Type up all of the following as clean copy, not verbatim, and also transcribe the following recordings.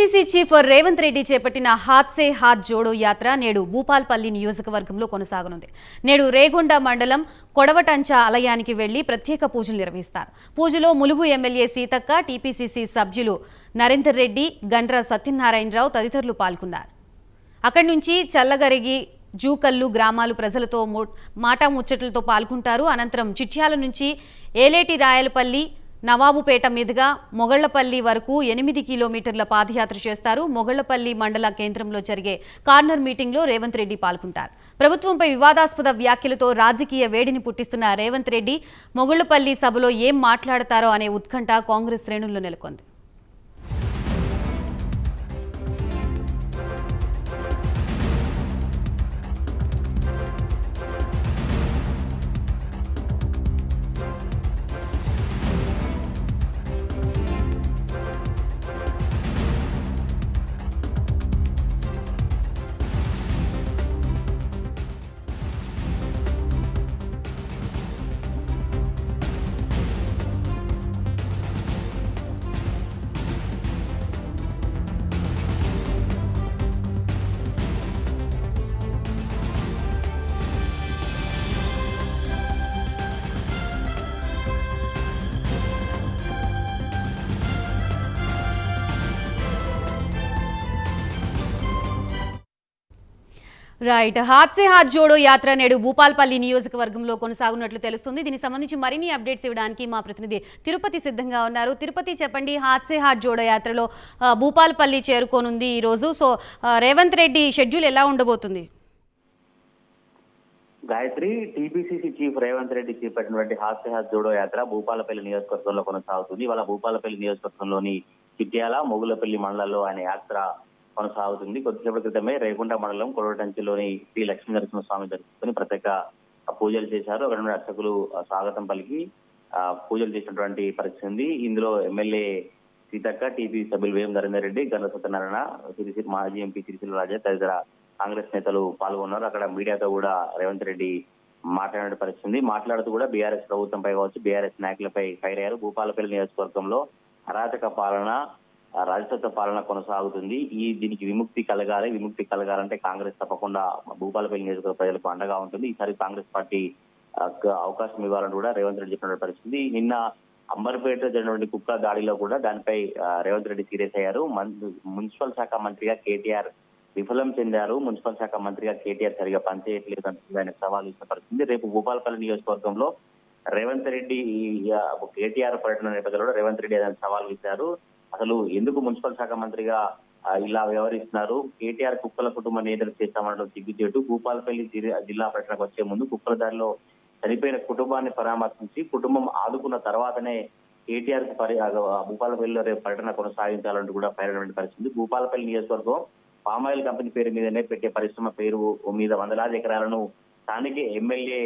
TPCC chief Revanth Reddy చేపట్టిన హాత్ సే హాత్ జోడో యాత్ర నేడు భూపాల్పల్లి నియోజకవర్గంలో కొనసాగనుంది. నేడు రేగొండ మండలం కొడవటంచ ఆలయానికి వెళ్లి ప్రత్యేక పూజలు నిర్వహిస్తారు. పూజలో ములుగు ఎమ్మెల్యే సీతక్క, టీపీసీసీ సభ్యులు నరేందర్ రెడ్డి, గండ్ర సత్యనారాయణరావు తదితరులు పాల్గొన్నారు. అక్కడి నుంచి చల్లగరిగి జూకల్లు గ్రామాలు ప్రజలతో మాటాముచ్చట్లతో పాల్గొంటారు. అనంతరం చిట్యాల నుంచి ఏలేటి రాయలపల్లి, నవాబుపేట మీదుగా మొగళ్లపల్లి వరకు 8 కిలోమీటర్ల పాదయాత్ర చేస్తారు. మొగళ్లపల్లి మండల కేంద్రంలో జరిగే కార్నర్ మీటింగ్లో రేవంత్ రెడ్డి పాల్గొంటారు. ప్రభుత్వంపై వివాదాస్పద వ్యాఖ్యలతో రాజకీయ వేడిని పుట్టిస్తున్న రేవంత్ రెడ్డి మొగళ్లపల్లి సభలో ఏం మాట్లాడతారో అనే ఉత్కంఠ కాంగ్రెస్ శ్రేణుల్లో నెలకొంది. రైట్, హాత్ సే హాత్ జోడో యాత్ర నేడు భూపాల్పల్లి నియోజకవర్గంలో కొనసాగున్నట్లు తెలుస్తుంది. దీనికి సంబంధించి మరిన్ని అప్డేట్స్ ఇవ్వడానికి మా ప్రతినిధి తిరుపతి సిద్ధంగా ఉన్నారు. తిరుపతి, చెప్పండి, హాత్ సే హాత్ జోడో యాత్రలో భూపాల్పల్లి చేరుకోనుంది ఈరోజు. సో రేవంత్ రెడ్డి షెడ్యూల్ ఎలా ఉండబోతుంది? గాయత్రి, టీపీసీసీ చీఫ్ రేవంత్ రెడ్డి చేపట్టినటువంటి హాత్ సే హాత్ జోడో యాత్ర భూపాలపల్లి నియోజకవర్గంలో కొనసాగుతుంది. ఇవాళ భూపాలపల్లి నియోజకవర్గంలోని చిట్యాల, మొగులపల్లి మండలాల్లో ఆయన యాత్ర కొనసాగుతుంది. కొద్దిసేపటి క్రితమే రేగొండ మండలం కొడవటంచిలోని శ్రీ లక్ష్మీ నరసింహస్వామి దర్శించుకుని ప్రత్యేక పూజలు చేశారు. అక్కడ నుండి అర్చకులు స్వాగతం పలికి పూజలు చేసినటువంటి పరిస్థితి ఉంది. ఇందులో ఎమ్మెల్యే సీతక్క, టీపీ సభ్యులు వేం నరేందర్ రెడ్డి, గండ్ర సత్యనారాయణ, మాజీ ఎంపీ సిరిసిల్ల రాజా తదితర కాంగ్రెస్ నేతలు పాల్గొన్నారు. అక్కడ మీడియాతో కూడా రేవంత్ రెడ్డి మాట్లాడే పరిస్థితి. మాట్లాడుతూ కూడా బీఆర్ఎస్ ప్రభుత్వంపై కావచ్చు, బీఆర్ఎస్ నాయకులపై ఫైర్ అయ్యారు. భూపాలపల్లి నియోజకవర్గంలో అరాచక పాలన, రాజతత్వ పాలన కొనసాగుతుంది. దీనికి విముక్తి కలగాలంటే కాంగ్రెస్ తప్పకుండా భూపాలపల్లి నియోజకవర్గ ప్రజలకు అండగా ఉంటుంది. ఈసారి కాంగ్రెస్ పార్టీ అవకాశం ఇవ్వాలని కూడా రేవంత్ రెడ్డి చెప్పిన పరిస్థితి. నిన్న అంబర్పేట జరిగినటువంటి కుక్క దాడిలో కూడా దానిపై రేవంత్ రెడ్డి సీరియస్ అయ్యారు. మున్సిపల్ శాఖ మంత్రిగా కేటీఆర్ విఫలం చెందారు. మున్సిపల్ శాఖ మంత్రిగా కేటీఆర్ సరిగా పనిచేయట్లేదు అంటూ ఆయన సవాల్ ఇచ్చిన పరిస్థితి. రేపు భూపాలపల్లి నియోజకవర్గంలో రేవంత్ రెడ్డి కేటీఆర్ పర్యటన నేపథ్యంలో రేవంత్ రెడ్డి ఆయన సవాల్ విసిరారు. అసలు ఎందుకు మున్సిపల్ శాఖ మంత్రిగా ఇలా వ్యవహరిస్తున్నారు? కేటీఆర్ కుక్కల కుటుంబ నియంత్రణ చేస్తామనడం సిగ్గుచేటు. భూపాలపల్లి జిల్లా పర్యటనకు వచ్చే ముందు కుక్కల దారిలో చనిపోయిన కుటుంబాన్ని పరామర్శించి కుటుంబం ఆదుకున్న తర్వాతనే కేటీఆర్ భూపాలపల్లిలో రేపు పర్యటన కొనసాగించాలంటూ కూడా పైరటువంటి పరిస్థితి. భూపాలపల్లి నియోజకవర్గం పామాయిల్ కంపెనీ పేరు మీదనే పెట్టే పరిశ్రమ పేరు మీద వందలాది ఎకరాలను స్థానిక ఎమ్మెల్యే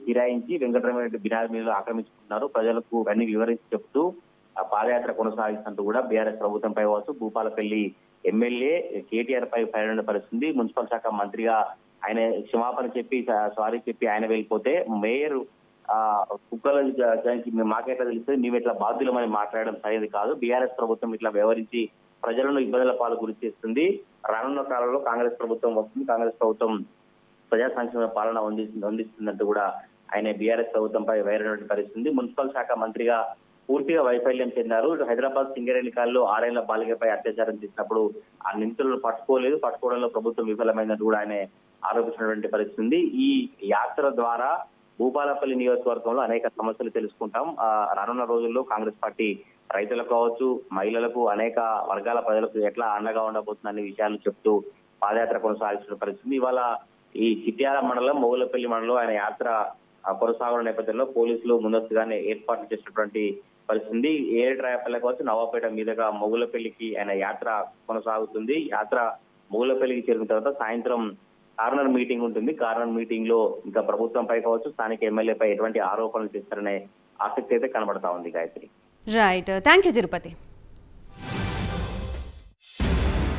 ఫిరాయించి వెంకటరమణరెడ్డి బినామీ మీద ఆక్రమించుకుంటున్నారు. ప్రజలకు అన్ని వివరించి చెప్తూ పాదయాత్ర కొనసాగిస్తున్నట్టు కూడా బీఆర్ఎస్ ప్రభుత్వంపై కావచ్చు, భూపాలపల్లి ఎమ్మెల్యే కేటీఆర్ పై పైన పరిస్థితి. మున్సిపల్ శాఖ మంత్రిగా ఆయన క్షమాపణ చెప్పి సారీ చెప్పి ఆయన వెళ్ళిపోతే మేయర్ కుక్కల మాకెట్లా తెలిస్తే మేము ఇట్లా బాధ్యులమని మాట్లాడడం సరైనది కాదు. బీఆర్ఎస్ ప్రభుత్వం ఇట్లా వ్యవహరించి ప్రజలను ఇబ్బందుల పాలు గురి చేస్తుంది. రానున్న కాలంలో కాంగ్రెస్ ప్రభుత్వం వస్తుంది. కాంగ్రెస్ ప్రభుత్వం ప్రజా సంక్షేమ పాలన అందిస్తుందంటూ కూడా ఆయన బీఆర్ఎస్ ప్రభుత్వంపై వైరైనటువంటి పరిస్థితి. మున్సిపల్ శాఖ మంత్రిగా పూర్తిగా వైఫల్యం చెందారు. హైదరాబాద్ సింగరేణి కాలంలో 6 ఏళ్ల బాలికపై అత్యాచారం చేసినప్పుడు ఆ నిందితులను పట్టుకోవడంలో ప్రభుత్వం విఫలమైనట్టు కూడా ఆయన ఆరోపించినటువంటి పరిస్థితి. ఈ యాత్ర ద్వారా భూపాలపల్లి నియోజకవర్గంలో అనేక సమస్యలు తెలుసుకుంటాం. రానున్న రోజుల్లో కాంగ్రెస్ పార్టీ రైతులకు కావచ్చు, మహిళలకు, అనేక వర్గాల ప్రజలకు ఎట్లా అండగా ఉండబోతుందనే విషయాలు చెప్తూ పాదయాత్ర కొనసాగిస్తున్న పరిస్థితి. ఇవాళ ఈ చిట్యాల మండలం, మొగులపల్లి మండలం ఆయన యాత్ర కొనసాగుతున్న నేపథ్యంలో పోలీసులు ముందస్తుగానే ఏర్పాట్లు చేసినటువంటి పరిస్థితి. ఏరేట్రాయపల్లి కావచ్చు, నవాబుపేట మీదుగా మొగులపల్లికి ఆయన యాత్ర కొనసాగుతుంది. యాత్ర మొగులపల్లికి చేరిన తర్వాత సాయంత్రం కార్నర్ మీటింగ్ ఉంటుంది. కార్నర్ మీటింగ్ లో ఇంకా ప్రభుత్వంపై కావచ్చు, స్థానిక ఎమ్మెల్యేపై ఎటువంటి ఆరోపణలు చేస్తారనే ఆసక్తి అయితే కనబడతా ఉంది. Gayatri, right, thank you Tirupati.